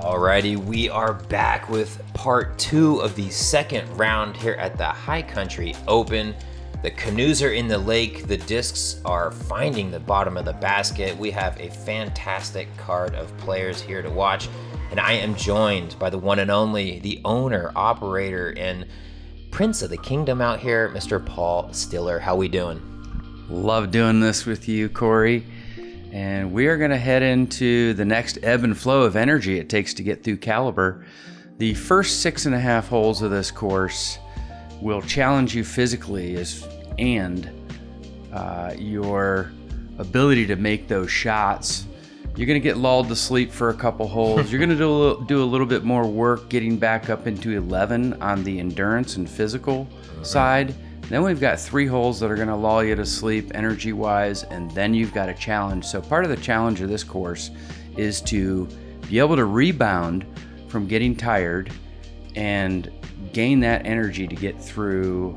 Alrighty, we are back with part 2 of the second round here at the High Country Open. The canoes are in the lake, the discs are finding the bottom of the basket. We have a fantastic card of players here to watch, and I am joined by the one and only, the owner, operator, and prince of the kingdom out here, Mr. Paul Stiller. How we doing? Love doing this with you, Corey. And we are going to head into the next ebb and flow of energy it takes to get through Caliber. The first 6.5 holes of this course will challenge you physically and your ability to make those shots. You're going to get lulled to sleep for a couple holes. You're going to do a little bit more work getting back up into 11 on the endurance and physical side. Then we've got 3 holes that are going to lull you to sleep energy-wise, and then you've got a challenge. So part of the challenge of this course is to be able to rebound from getting tired and gain that energy to get through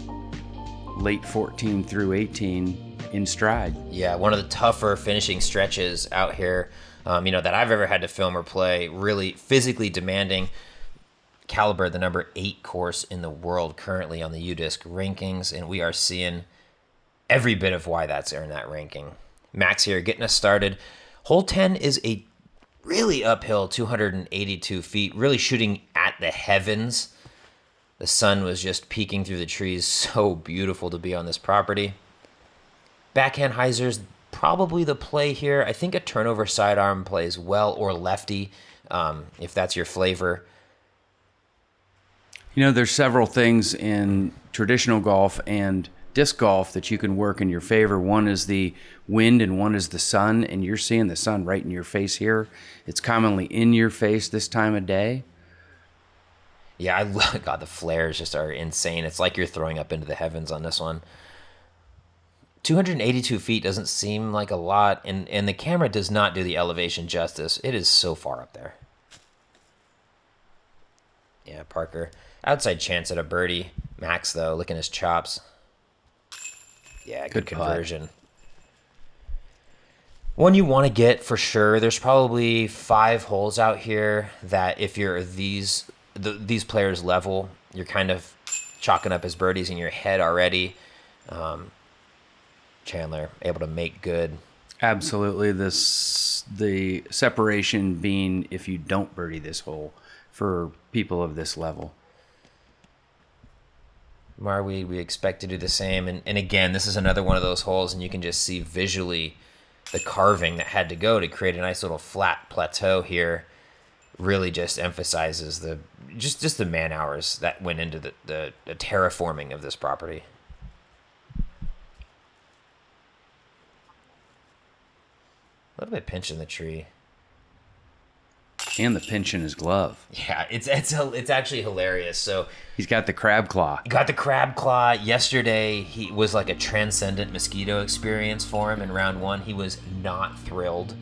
late 14 through 18 in stride. Yeah, one of the tougher finishing stretches out here, that I've ever had to film or play. Really physically demanding. Caliber, the number 8 course in the world currently on the UDisc rankings, and we are seeing every bit of why that's in that ranking. Max here getting us started. Hole 10 is a really uphill 282 feet, really shooting at the heavens. The sun was just peeking through the trees. So beautiful to be on this property. Backhand hyzers, probably the play here. I think a turnover sidearm plays well, or lefty, if that's your flavor. You know, there's several things in traditional golf and disc golf that you can work in your favor. One is the wind and one is the sun, and you're seeing the sun right in your face here. It's commonly in your face this time of day. Yeah, God, the flares just are insane. It's like you're throwing up into the heavens on this one. 282 feet doesn't seem like a lot, and the camera does not do the elevation justice. It is so far up there. Yeah, Parker. Outside chance at a birdie. Max, though, licking his chops. Yeah, good conversion. One you want to get for sure. There's probably 5 holes out here that if you're these players' level, you're kind of chalking up as birdies in your head already. Chandler able to make good. Absolutely. The separation being if you don't birdie this hole for people of this level. Marwede, we expect to do the same. And again, this is another one of those holes, and you can just see visually the carving that had to go to create a nice little flat plateau here. Really just emphasizes the man hours that went into the terraforming of this property. A little bit pinch in the tree. And the pinch in his glove. Yeah, it's actually hilarious. So he's got the crab claw. He got the crab claw. Yesterday, he was like a transcendent mosquito experience for him in round 1. He was not thrilled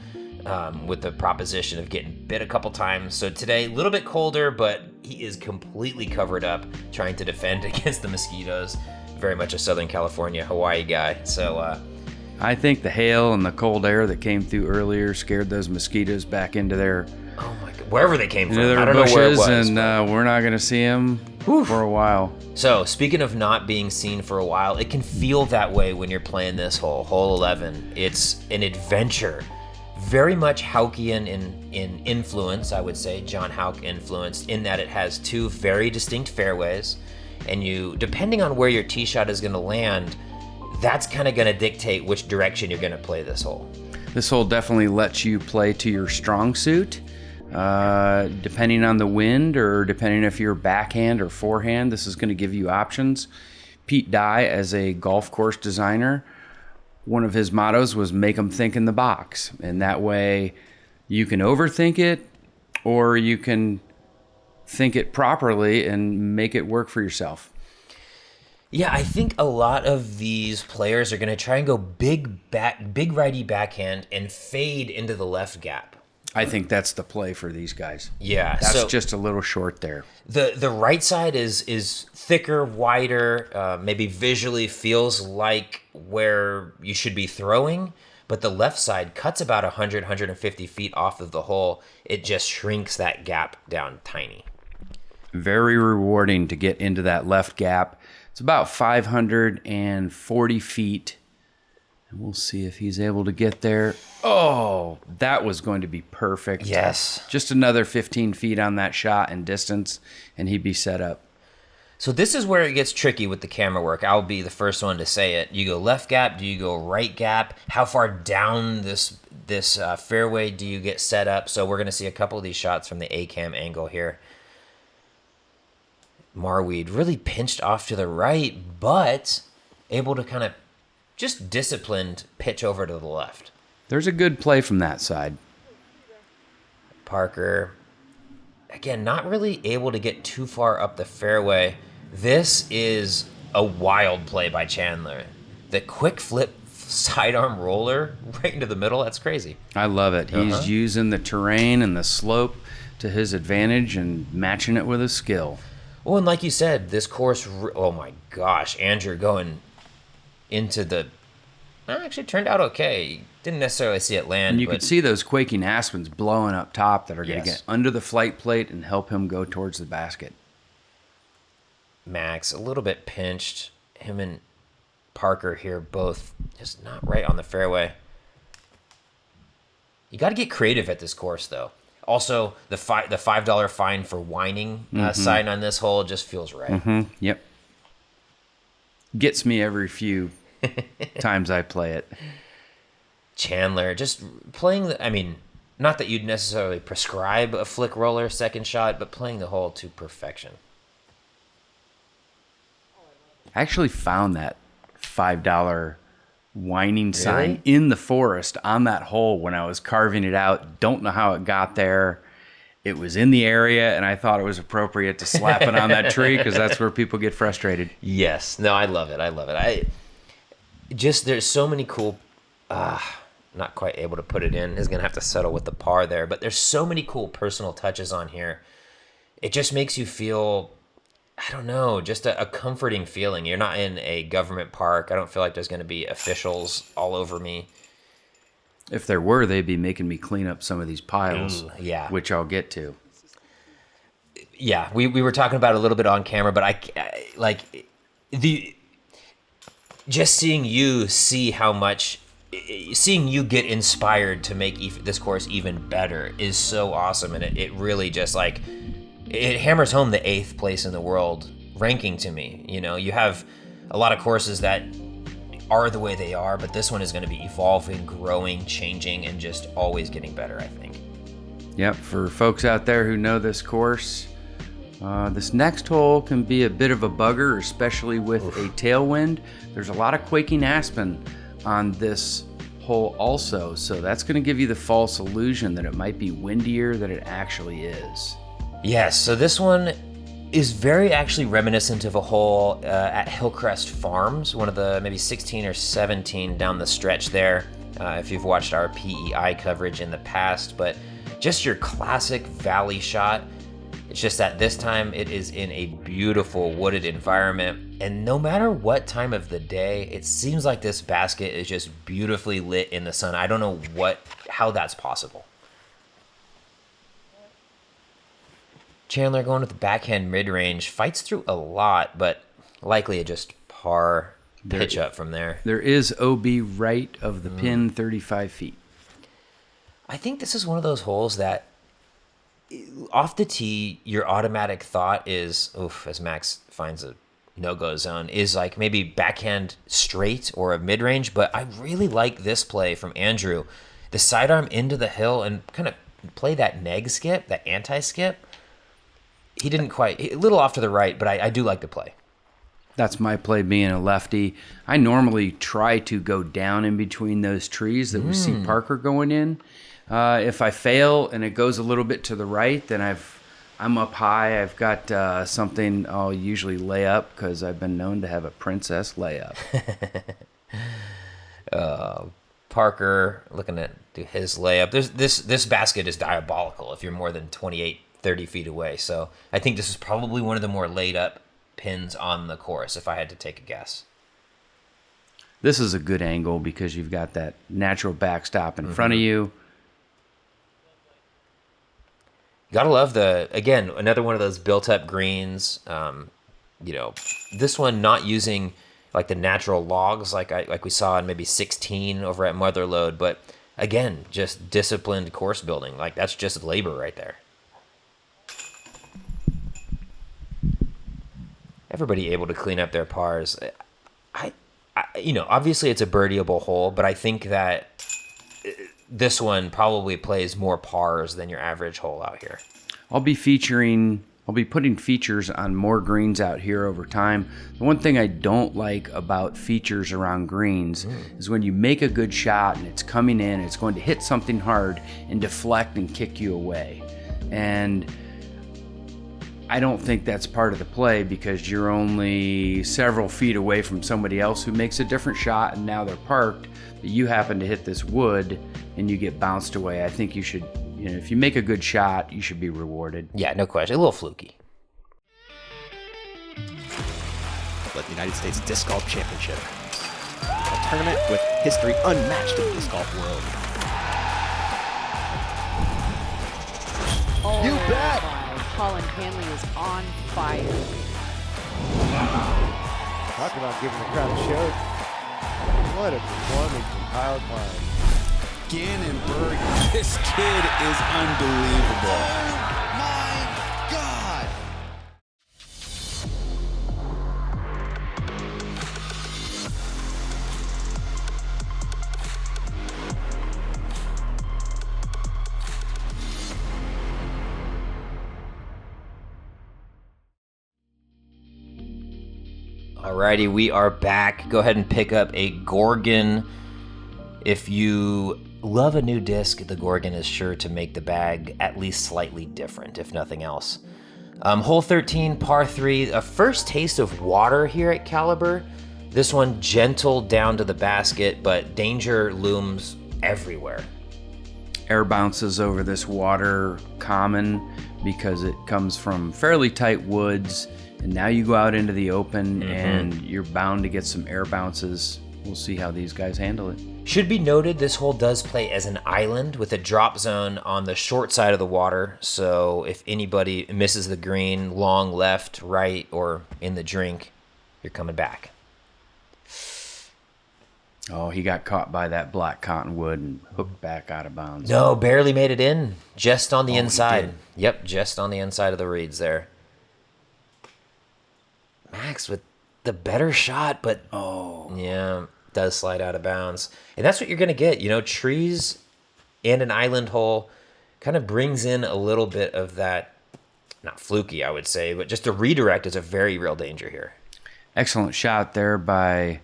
with the proposition of getting bit a couple times. So today, a little bit colder, but he is completely covered up trying to defend against the mosquitoes. Very much a Southern California, Hawaii guy. So I think the hail and the cold air that came through earlier scared those mosquitoes back into their... Oh my God, wherever they came from. I don't know where it was. And we're not going to see them for a while. So speaking of not being seen for a while, it can feel that way when you're playing this hole 11. It's an adventure. Very much Houckian in influence, I would say, John Houck influenced, in that it has 2 very distinct fairways. And you, depending on where your tee shot is going to land, that's kind of going to dictate which direction you're going to play this hole. This hole definitely lets you play to your strong suit. Depending on the wind, or depending if you're backhand or forehand, this is going to give you options. Pete Dye, as a golf course designer, one of his mottos was make them think in the box. And that way you can overthink it, or you can think it properly and make it work for yourself. Yeah, I think a lot of these players are going to try and go big righty backhand and fade into the left gap. I think that's the play for these guys. Yeah, that's just a little short there. The right side is thicker, wider, maybe visually feels like where you should be throwing, but the left side cuts about 100, 150 feet off of the hole. It just shrinks that gap down tiny. Very rewarding to get into that left gap. It's about 540 feet. And we'll see if he's able to get there. Oh, that was going to be perfect. Yes. Just another 15 feet on that shot and distance, and he'd be set up. So this is where it gets tricky with the camera work. I'll be the first one to say it. You go left gap, do you go right gap? How far down this fairway do you get set up? So we're going to see a couple of these shots from the A-cam angle here. Marwede really pinched off to the right, but able to kind of just disciplined pitch over to the left. There's a good play from that side. Parker, again, not really able to get too far up the fairway. This is a wild play by Chandler. The quick flip sidearm roller right into the middle, that's crazy. I love it. He's using the terrain and the slope to his advantage and matching it with his skill. Well, and like you said, this course, oh my gosh, Andrew going into the, actually turned out okay. Didn't necessarily see it land. And you could see those quaking aspens blowing up top that are going to get under the flight plate and help him go towards the basket. Max, a little bit pinched. Him and Parker here both just not right on the fairway. You got to get creative at this course, though. Also, the $5 fine for whining sign on this hole just feels right. Yep. Gets me every few times I play it. Chandler just playing the, I mean, not that you'd necessarily prescribe a flick roller second shot, but playing the hole to perfection. I actually found that $5 whining sign in the forest on that hole when I was carving it out. Don't know how it got there. It was in the area, and I thought it was appropriate to slap it on that tree because that's where people get frustrated. Yes. No, I love it. I love it. There's so many cool, not quite able to put it in. Is going to have to settle with the par there, but there's so many cool personal touches on here. It just makes you feel, I don't know, just a comforting feeling. You're not in a government park. I don't feel like there's going to be officials all over me. If there were, they'd be making me clean up some of these piles, which I'll get to. Yeah, we were talking about it a little bit on camera, but just seeing you seeing you get inspired to make this course even better is so awesome, and it really just like, it hammers home the 8th place in the world ranking to me. You know, you have a lot of courses that are the way they are, but this one is going to be evolving, growing, changing, and just always getting better, I think. Yep, for folks out there who know this course, this next hole can be a bit of a bugger, especially with a tailwind. There's a lot of quaking aspen on this hole also, so that's going to give you the false illusion that it might be windier than it actually is. Yes, so this one is very actually reminiscent of a hole at Hillcrest Farms, one of the maybe 16 or 17 down the stretch there, if you've watched our PEI coverage in the past, but just your classic valley shot. It's just that this time it is in a beautiful wooded environment, and no matter what time of the day, it seems like this basket is just beautifully lit in the sun. I don't know how that's possible. Chandler going with the backhand mid-range, fights through a lot, but likely a just par pitch up from there. There is OB right of the pin, 35 feet. I think this is one of those holes that off the tee, your automatic thought is, as Max finds a no-go zone, is like maybe backhand straight or a mid-range, but I really like this play from Andrew. The sidearm into the hill and kind of play that neg skip, that anti-skip. He didn't quite, a little off to the right, but I do like the play. That's my play being a lefty. I normally try to go down in between those trees that we see Parker going in. If I fail and it goes a little bit to the right, then I'm up high. I've got something I'll usually lay up because I've been known to have a princess layup. Parker looking at do his layup. This basket is diabolical if you're more than 28, 30 feet away. So I think this is probably one of the more laid up pins on the course if I had to take a guess. This is a good angle because you've got that natural backstop in front of you. Gotta love again, another one of those built-up greens. This one not using like the natural logs like we saw in maybe 16 over at Motherlode, but again, just disciplined course building. Like that's just labor right there. Everybody able to clean up their pars. Obviously it's a birdieable hole, but I think that this one probably plays more pars than your average hole out here. I'll be putting features on more greens out here over time. The one thing I don't like about features around greens is when you make a good shot and it's coming in, it's going to hit something hard and deflect and kick you away. And I don't think that's part of the play because you're only several feet away from somebody else who makes a different shot and now they're parked, but you happen to hit this wood and you get bounced away. I think you should, if you make a good shot, you should be rewarded. Yeah, no question. A little fluky. The United States Disc Golf Championship, a tournament with history unmatched in the disc golf world. Oh, You bet! Colin Hanley is on fire. Talk about giving the crowd a show. What a performance from Kyle Klein. Gannonberg, this kid is unbelievable. Oh my God! Alrighty, we are back. Go ahead and pick up a Gorgon. If you love a new disc, the Gorgon is sure to make the bag at least slightly different, if nothing else. Hole 13, par 3, a first taste of water here at Caliber. This one gentle down to the basket, but danger looms everywhere. Air bounces over this water common because it comes from fairly tight woods, and now you go out into the open and you're bound to get some air bounces. We'll see how these guys handle it. Should be noted, this hole does play as an island with a drop zone on the short side of the water. So if anybody misses the green, long left, right, or in the drink, you're coming back. Oh, he got caught by that black cottonwood and hooked back out of bounds. No, barely made it in. Just on the He inside. did. Yep, just on the inside of the reeds there. Max with the better shot, but yeah, does slide out of bounds. And that's what you're going to get. Trees and an island hole kind of brings in a little bit of that, not fluky, I would say, but just a redirect is a very real danger here. Excellent shot there by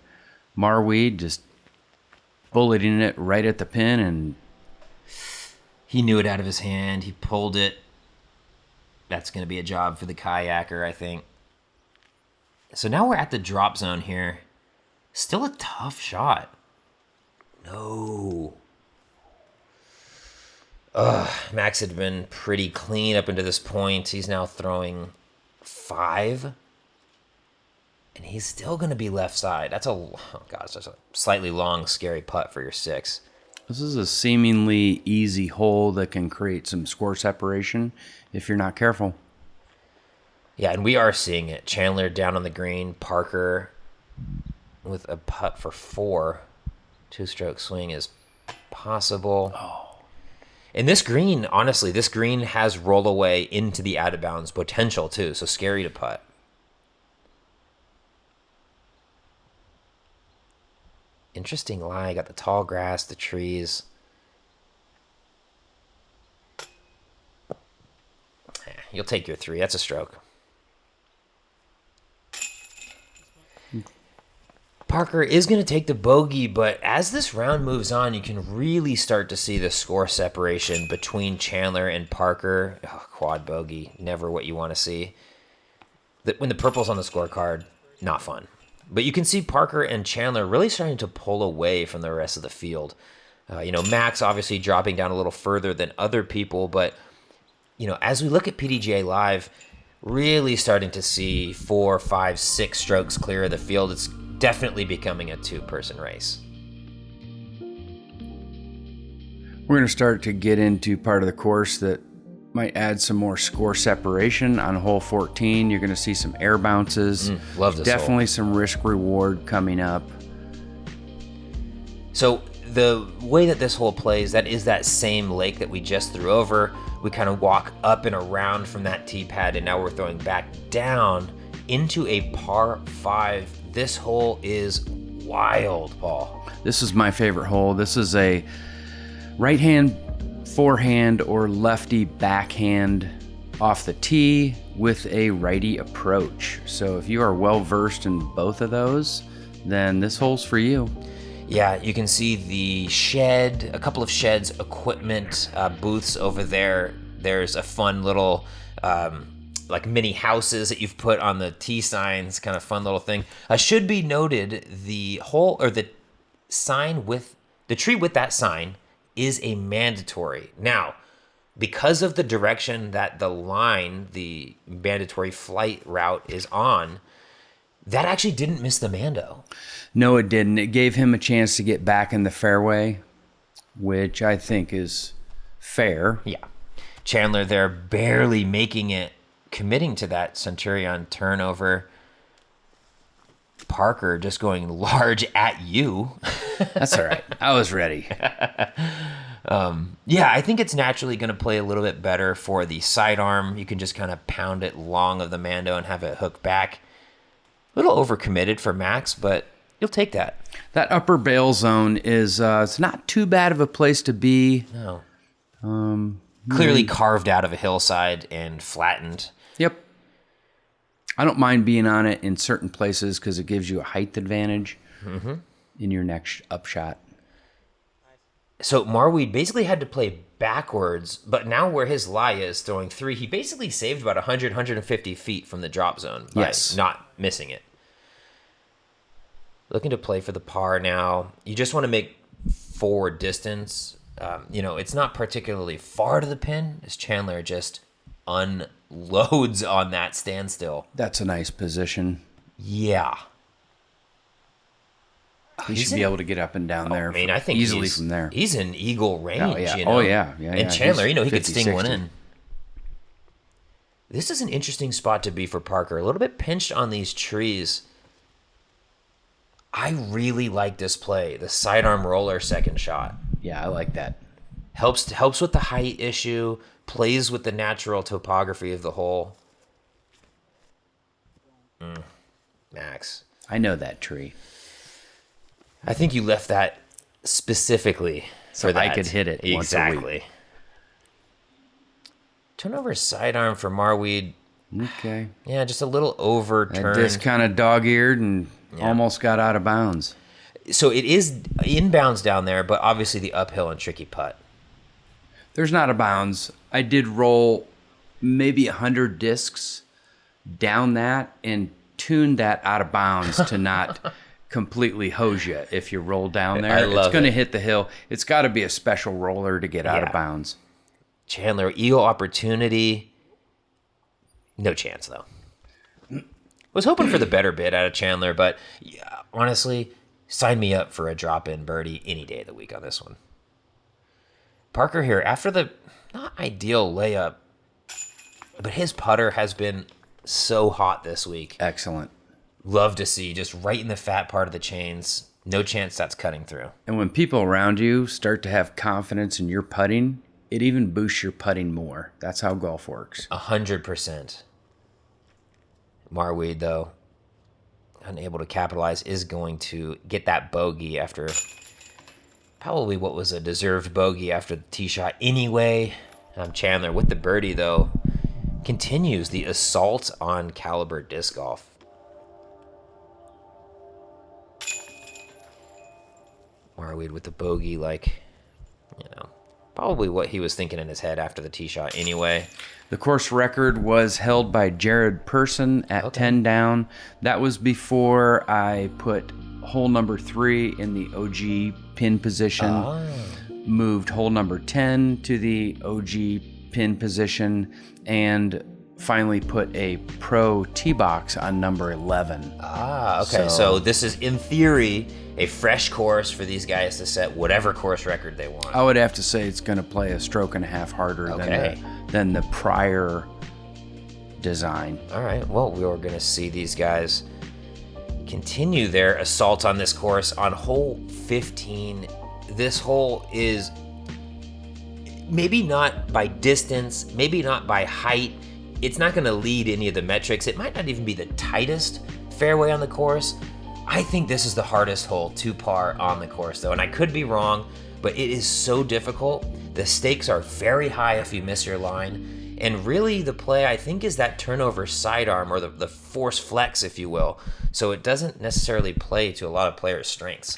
Marwede, just bulleting it right at the pin, and He knew it out of his hand. He pulled it. That's going to be a job for the kayaker, I think. So now we're at the drop zone here. Still a tough shot. No. Max had been pretty clean up until this point. He's now throwing 5. And he's still going to be left side. That's that's a slightly long, scary putt for your 6. this is a seemingly easy hole that can create some score separation if you're not careful. Yeah, and we are seeing it. Chandler down on the green. Parker with a putt for 4. 2-stroke swing is possible. And this green, honestly, this green has roll away into the out of bounds potential too, so scary to putt. Interesting lie. Got the tall grass, the trees. You'll take your 3. That's a stroke. Parker is going to take the bogey, but as this round moves on, you can really start to see the score separation between Chandler and Parker. Quad bogey, never what you want to see. When the purple's on the scorecard, not fun. But you can see Parker and Chandler really starting to pull away from the rest of the field. Max obviously dropping down a little further than other people, but as we look at PDGA Live, really starting to see 4, 5, 6 strokes clear of the field. It's definitely becoming a two-person race. We're going to start to get into part of the course that might add some more score separation. On hole 14, you're going to see some air bounces. Love this Definitely some risk reward coming up. So the way that this hole plays, that is that same lake that we just threw over. We kind of walk up and around from that tee pad, and now we're throwing back down into a par 5. This hole is wild, Paul. This is my favorite hole. This is a right hand forehand or lefty backhand off the tee with a righty approach. So if you are well versed in both of those, then this hole's for you. Yeah, you can see the shed, a couple of sheds, equipment booths over there. There's a fun little like mini houses that you've put on the tee signs, kind of fun little thing. Should be noted, the hole or the sign with the tree with that sign is a mandatory. Now, because of the direction that the line, the mandatory flight route is on, that actually didn't miss the Mando. No, it didn't. It gave him a chance to get back in the fairway, which I think is fair. Yeah. Chandler there barely making it, committing to that Centurion turnover. Parker just going large at you. That's all right. I was ready. Yeah, I think it's naturally going to play a little bit better for the sidearm. You can just kind of pound it long of the Mando and have it hook back. A little overcommitted for Max, but you'll take that. That upper bail zone is it's not too bad of a place to be. No. Clearly carved out of a hillside and flattened. Yep. I don't mind being on it in certain places because it gives you a height advantage in your next upshot. So Marwede basically had to play backwards, but now where his lie is throwing 3, he basically saved about 100, 150 feet from the drop zone by not missing it. Looking to play for the par now. You just want to make forward distance. It's not particularly far to the pin as Chandler just unloads on that standstill. That's a nice position. Yeah. He should be able to get up and down there. I think easily from there. He's in eagle range. Oh, yeah. Oh, yeah. And Chandler, He's he could sting 50, one 60. in. This is an interesting spot to be for Parker. A little bit pinched on these trees. I really like this play. The sidearm roller second shot. Yeah, I like that. Helps with the height issue. Plays with the natural topography of the hole. Max. I know that tree. I think you left that specifically So I could hit it once a week. Exactly. Turnover sidearm for Marwede. Okay. Yeah, just a little overturned. Just kind of dog-eared and almost got out of bounds. So it is inbounds down there, but obviously the uphill and tricky putt. There's not a bounds. I did roll maybe 100 discs down that and tuned that out of bounds to not completely hose you if you roll down there. It's going to hit the hill. It's got to be a special roller to get out of bounds. Chandler, eagle opportunity. No chance, though. Was hoping for the better bid out of Chandler, but honestly, sign me up for a drop-in birdie any day of the week on this one. Parker here, after the not ideal layup, but his putter has been so hot this week. Excellent. Love to see, just right in the fat part of the chains. No chance that's cutting through. And when people around you start to have confidence in your putting, it even boosts your putting more. That's how golf works. 100%. Marwede, though, unable to capitalize, is going to get that bogey after probably what was a deserved bogey after the tee shot anyway. Chandler with the birdie, though, continues the assault on caliber disc golf. Marwede with the bogey, probably what he was thinking in his head after the tee shot anyway. The course record was held by Jared Person at 10 down. That was before I put hole number 3 in the OG pin position, moved hole number 10 to the OG pin position, and finally put a pro tee box on number 11. Ah, okay. So this is, in theory, a fresh course for these guys to set whatever course record they want. I would have to say it's going to play a stroke and a half harder than the prior design. All right. Well, we are going to see these guys continue their assault on this course on hole 15. This hole is maybe not by distance, maybe not by height. It's not going to lead any of the metrics. It might not even be the tightest fairway on the course. I think this is the hardest hole to par on the course, though, and I could be wrong, but it is so difficult. The stakes are very high if you miss your line, and really the play, I think, is that turnover sidearm, or the force flex, if you will, so it doesn't necessarily play to a lot of players' strengths.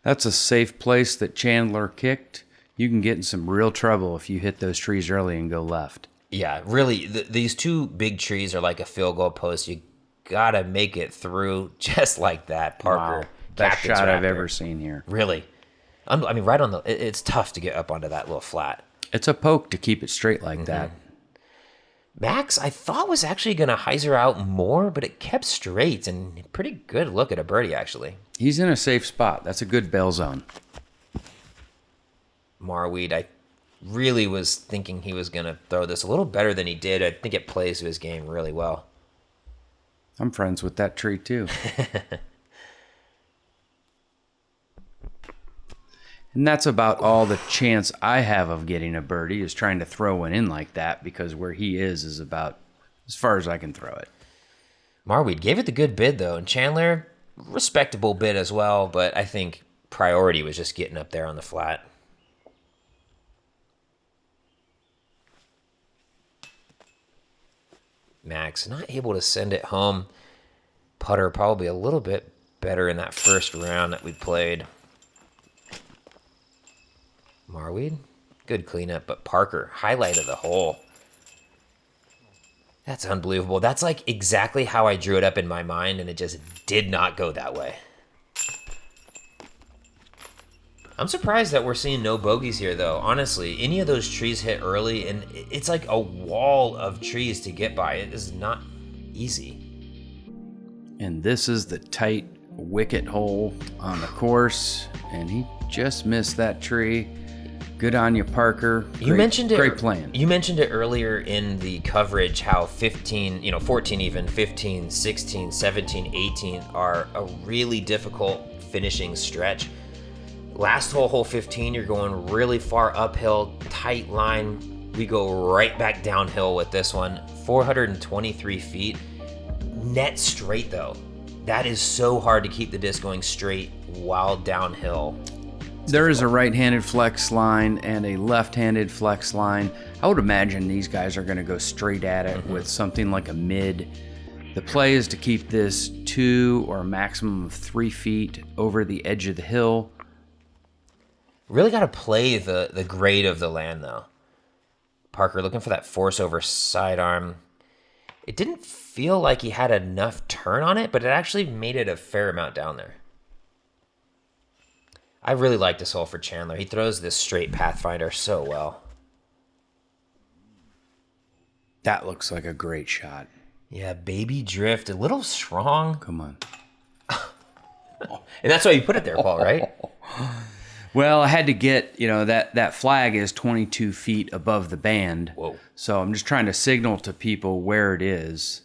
That's a safe place that Chandler kicked. You can get in some real trouble if you hit those trees early and go left. Yeah, really, these two big trees are like a field goal post. You gotta make it through just like that, Parker. Wow. Best Captain's shot I've Raptor. ever seen here. Really. I mean, right on the... It's tough to get up onto that little flat. It's a poke to keep it straight like that. Max, I thought, was actually going to hyzer out more, but it kept straight, and pretty good look at a birdie, actually. He's in a safe spot. That's a good bail zone. Marwede, I really was thinking he was going to throw this a little better than he did. I think it plays to his game really well. I'm friends with that tree, too. And that's about all the chance I have of getting a birdie, is trying to throw one in like that, because where he is about as far as I can throw it. Marwede gave it the good bid, though, and Chandler, respectable bid as well, but I think priority was just getting up there on the flat. Max not able to send it home. Putter probably a little bit better in that first round that we played. Marwede, good cleanup, but Parker, highlight of the hole. That's unbelievable. That's like exactly how I drew it up in my mind, and it just did not go that way. I'm surprised that we're seeing no bogeys here, though. Honestly, any of those trees hit early, and it's like a wall of trees to get by. It is not easy. And this is the tight wicket hole on the course, and he just missed that tree. Good on you, Parker. You mentioned it. Great playing. You mentioned it earlier in the coverage how 15, 14 even, 15, 16, 17, 18 are a really difficult finishing stretch. Last hole 15, you're going really far uphill, tight line. We go right back downhill with this one. 423 feet. Net straight, though. That is so hard to keep the disc going straight while downhill. There is a right-handed flex line and a left-handed flex line. I would imagine these guys are going to go straight at it with something like a mid. The play is to keep this 2 or a maximum of 3 feet over the edge of the hill. Really got to play the grade of the land, though. Parker looking for that force over sidearm. It didn't feel like he had enough turn on it, but it actually made it a fair amount down there. I really like this hole for Chandler. He throws this straight Pathfinder so well. That looks like a great shot. Yeah, baby drift, a little strong. Come on. And that's why you put it there, Paul, right? Well, I had to get, that flag is 22 feet above the band. Whoa. So I'm just trying to signal to people where it is.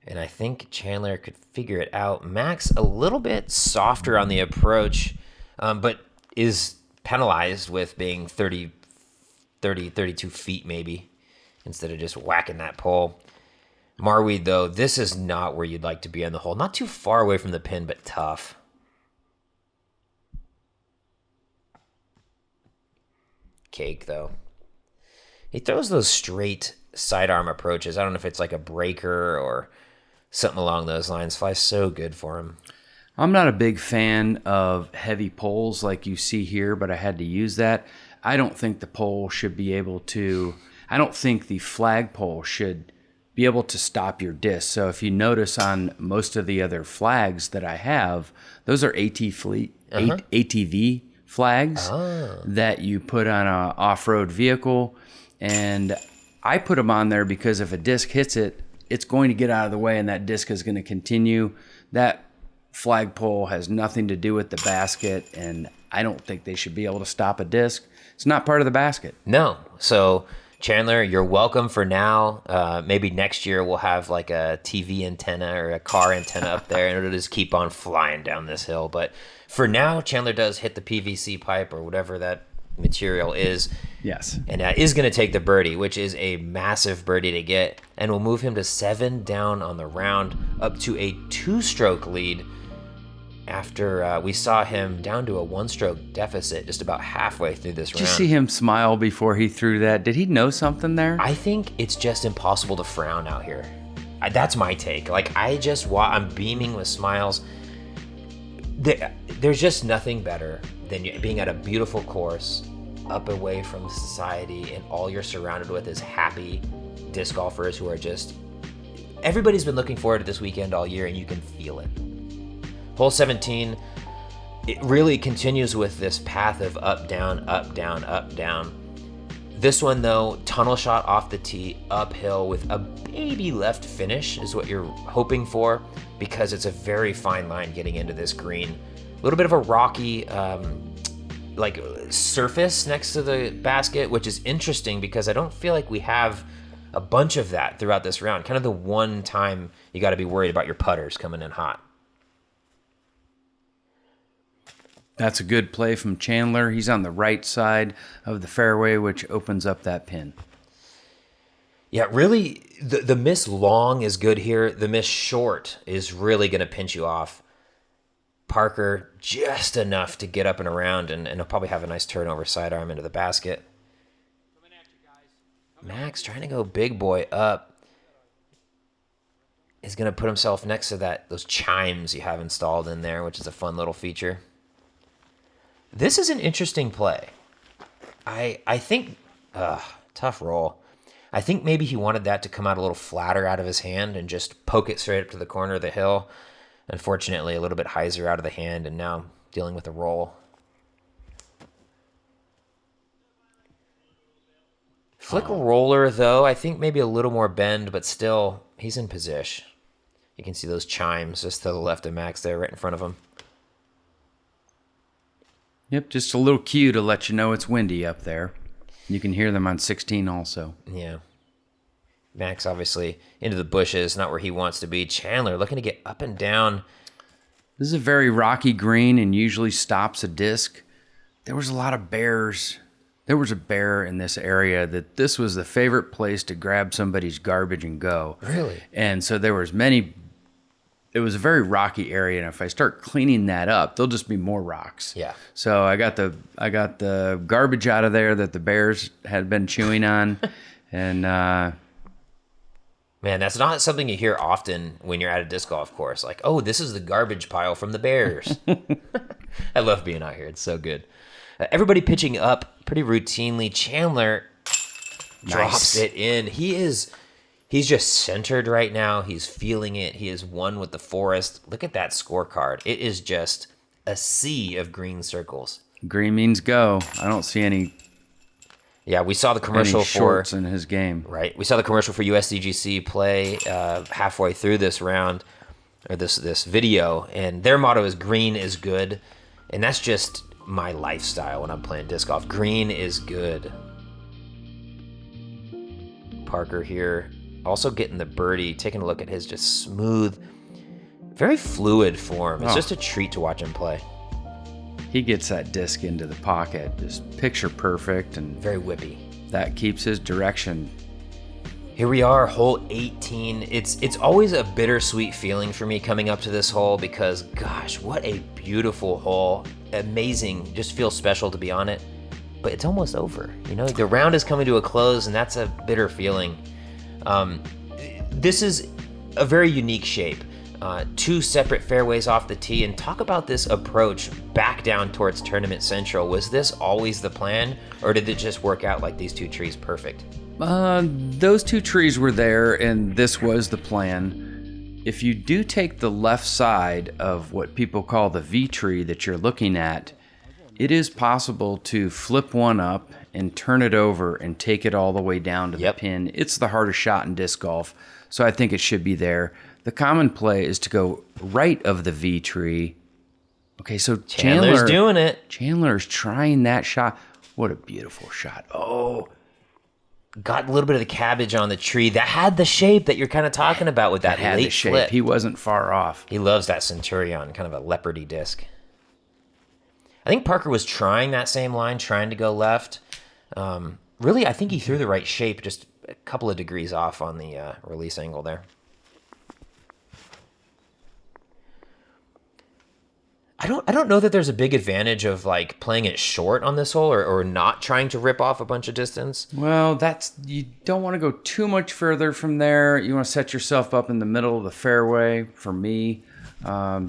And I think Chandler could figure it out. Max, a little bit softer on the approach, but is penalized with being 32 feet maybe, instead of just whacking that pole. Marwede, though, this is not where you'd like to be on the hole. Not too far away from the pin, but tough. Cake, though. He throws those straight sidearm approaches. I don't know if it's like a breaker or something along those lines. Flies so good for him. I'm not a big fan of heavy poles like you see here, but I had to use that. I don't think the pole should be able to... I don't think the flagpole should be able to stop your disc. So if you notice on most of the other flags that I have, those are ATV flags that you put on a off-road vehicle. And I put them on there because if a disc hits it, it's going to get out of the way and that disc is going to continue. That flagpole has nothing to do with the basket, and I don't think they should be able to stop a disc. It's not part of the basket. No. So Chandler, you're welcome for now. Maybe next year we'll have like a TV antenna or a car antenna up there, and it'll just keep on flying down this hill. But for now, Chandler does hit the PVC pipe or whatever that material is. Yes. And is going to take the birdie, which is a massive birdie to get, and will move him to 7 down on the round, up to a 2-stroke lead after we saw him down to a 1-stroke deficit just about halfway through this round. Did you see him smile before he threw that? Did he know something there? I think it's just impossible to frown out here. That's my take. Like, I'm beaming with smiles. There's just nothing better than being at a beautiful course, up away from society, and all you're surrounded with is happy disc golfers who are just... Everybody's been looking forward to this weekend all year, and you can feel it. Hole 17, it really continues with this path of up, down, up, down, up, down. This one, though, tunnel shot off the tee, uphill with a baby left finish is what you're hoping for, because it's a very fine line getting into this green. A little bit of a rocky surface next to the basket, which is interesting because I don't feel like we have a bunch of that throughout this round. Kind of the one time you got to be worried about your putters coming in hot. That's a good play from Chandler. He's on the right side of the fairway, which opens up that pin. Yeah, really, the miss long is good here. The miss short is really going to pinch you off. Parker, just enough to get up and around, and he'll probably have a nice turnover sidearm into the basket. Max trying to go big boy up. Is going to put himself next to those chimes you have installed in there, which is a fun little feature. This is an interesting play. I think, tough roll. I think maybe he wanted that to come out a little flatter out of his hand and just poke it straight up to the corner of the hill. Unfortunately, a little bit hyzer out of the hand, and now dealing with a roll. Flick roller, though, I think maybe a little more bend, but still, he's in position. You can see those chimes just to the left of Max there, right in front of him. Yep, just a little cue to let you know it's windy up there. You can hear them on 16 also. Yeah. Max obviously into the bushes, not where he wants to be. Chandler looking to get up and down. This is a very rocky green and usually stops a disc. There was a lot of bears. There was a bear in this area that this was the favorite place to grab somebody's garbage and go. Really? And so there was many... It was a very rocky area, and if I start cleaning that up, there'll just be more rocks. Yeah. So I got the garbage out of there that the bears had been chewing on, and man, that's not something you hear often when you're at a disc golf course. Like, oh, this is the garbage pile from the Bears. I love being out here; it's so good. Everybody pitching up pretty routinely. Chandler drops it in. He's just centered right now. He's feeling it. He is one with the forest. Look at that scorecard. It is just a sea of green circles. Green means go. I don't see any. Yeah, we saw the commercial shorts in his game. Right. We saw the commercial for USDGC play halfway through this round, or this video, and their motto is "Green is good," and that's just my lifestyle when I'm playing disc golf. Green is good. Parker here. Also getting the birdie, taking a look at his just smooth, very fluid form. It's just a treat to watch him play. He gets that disc into the pocket, just picture perfect, and very whippy. That keeps his direction. Here we are, hole 18. It's always a bittersweet feeling for me coming up to this hole because, gosh, what a beautiful hole. Amazing, just feels special to be on it. But it's almost over. You know, the round is coming to a close, and that's a bitter feeling. This is a very unique shape. 2 separate fairways off the tee, and talk about this approach back down towards Tournament Central. Was this always the plan, or did it just work out like these 2 trees perfect? Those 2 trees were there, and this was the plan. If you do take the left side of what people call the V tree that you're looking at, it is possible to flip one up and turn it over and take it all the way down to the pin. It's the hardest shot in disc golf, so I think it should be there. The common play is to go right of the V tree. Okay, so Chandler's doing it. Chandler's trying that shot. What a beautiful shot. Oh, got a little bit of the cabbage on the tree. That had the shape that you're kind of talking about with that had late the shape. flip. He wasn't far off. He loves that Centurion, kind of a leopardy disc. I think Parker was trying that same line, trying to go left. Really, I think he threw the right shape, just a couple of degrees off on the release angle there. I don't know that there's a big advantage of like playing it short on this hole or not trying to rip off a bunch of distance. Well, you don't want to go too much further from there. You want to set yourself up in the middle of the fairway. For me,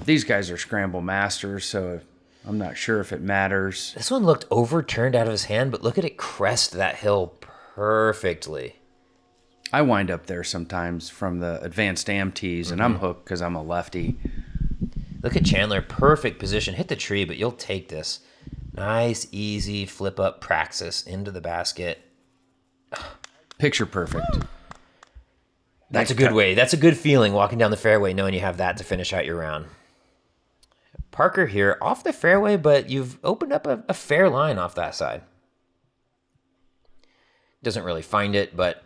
these guys are scramble masters, so I'm not sure if it matters. This one looked overturned out of his hand, but look at it crest that hill perfectly. I wind up there sometimes from the advanced am tees, and I'm hooked because I'm a lefty. Look at Chandler, perfect position. Hit the tree, but you'll take this. Nice, easy flip up praxis into the basket. Picture perfect. That's a good way. That's a good feeling walking down the fairway knowing you have that to finish out your round. Parker here off the fairway, but you've opened up a fair line off that side. Doesn't really find it, but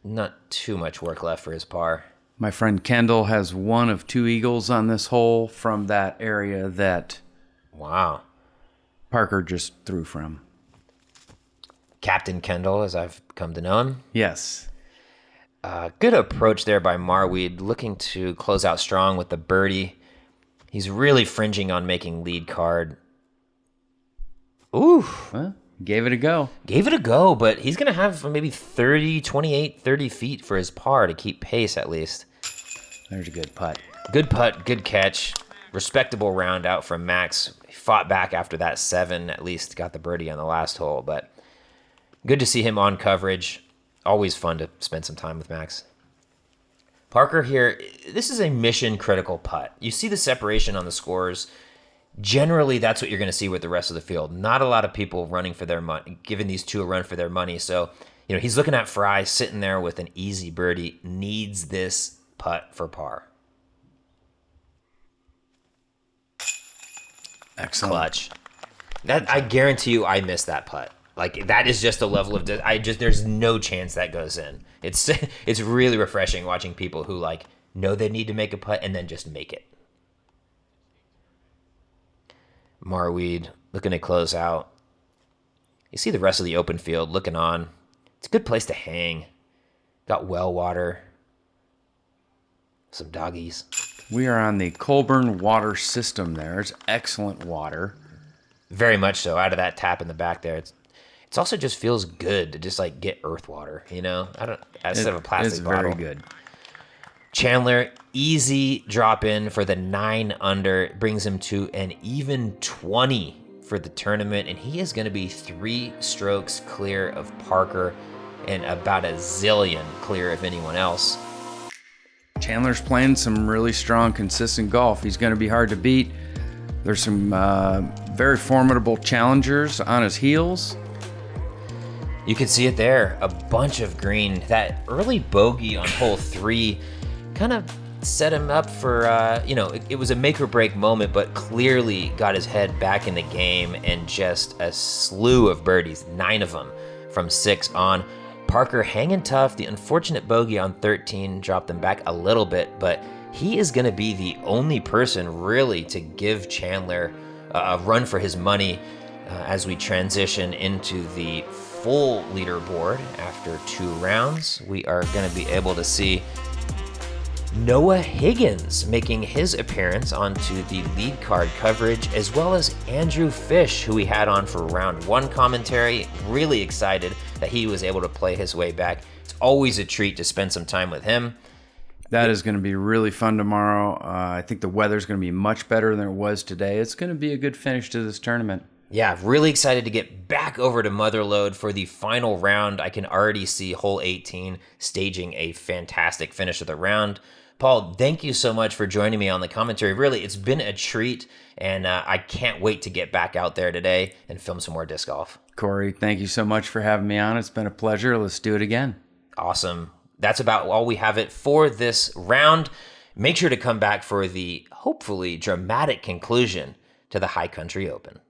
not too much work left for his par. My friend Kendall has one of 2 eagles on this hole from that area that Parker just threw from. Captain Kendall, as I've come to know him. Yes. Good approach there by Marwede, looking to close out strong with the birdie. He's really fringing on making lead card. Ooh. Well, gave it a go. Gave it a go, but he's going to have maybe 30 feet for his par to keep pace at least. There's a good putt. Good putt, good catch. Respectable round out from Max. He fought back after that 7, at least got the birdie on the last hole, but good to see him on coverage. Always fun to spend some time with Max. Parker here, this is a mission-critical putt. You see the separation on the scores. Generally, that's what you're going to see with the rest of the field. Not a lot of people running for their money, giving these two a run for their money. So, he's looking at Fry sitting there with an easy birdie. Needs this putt for par. Excellent. Clutch. That I guarantee you, I missed that putt. Like that is just a level of there's no chance that goes in. It's really refreshing watching people who like know they need to make a putt and then just make it. Marwede looking to close out. You see the rest of the open field looking on. It's a good place to hang. Got well water. Some doggies. We are on the Colburn water system there. It's excellent water. Very much so. Out of that tap in the back there. It's also just feels good to just like get earth water, instead of a plastic bottle. It's very good. Chandler, easy drop in for the 9 under, brings him to an even 20 for the tournament, and he is going to be 3 strokes clear of Parker and about a zillion clear of anyone else. Chandler's playing some really strong, consistent golf. He's going to be hard to beat. There's some very formidable challengers on his heels. You can see it there, a bunch of green. That early bogey on hole 3 kind of set him up for, it was a make or break moment, but clearly got his head back in the game and just a slew of birdies, 9 of them from 6 on. Parker hanging tough. The unfortunate bogey on 13 dropped him back a little bit, but he is going to be the only person really to give Chandler a run for his money as we transition into the full leaderboard after 2 rounds. We are going to be able to see Noah Higgins making his appearance onto the lead card coverage, as well as Andrew Fish, who we had on for round 1 commentary. Really excited that he was able to play his way back. It's always a treat to spend some time with him. That is going to be really fun tomorrow. I think the weather's going to be much better than it was today. It's going to be a good finish to this tournament. Yeah, really excited to get back over to Motherlode for the final round. I can already see hole 18 staging a fantastic finish of the round. Paul, thank you so much for joining me on the commentary. Really, it's been a treat, and I can't wait to get back out there today and film some more disc golf. Corey, thank you so much for having me on. It's been a pleasure. Let's do it again. Awesome. That's about all we have it for this round. Make sure to come back for the hopefully dramatic conclusion to the High Country Open.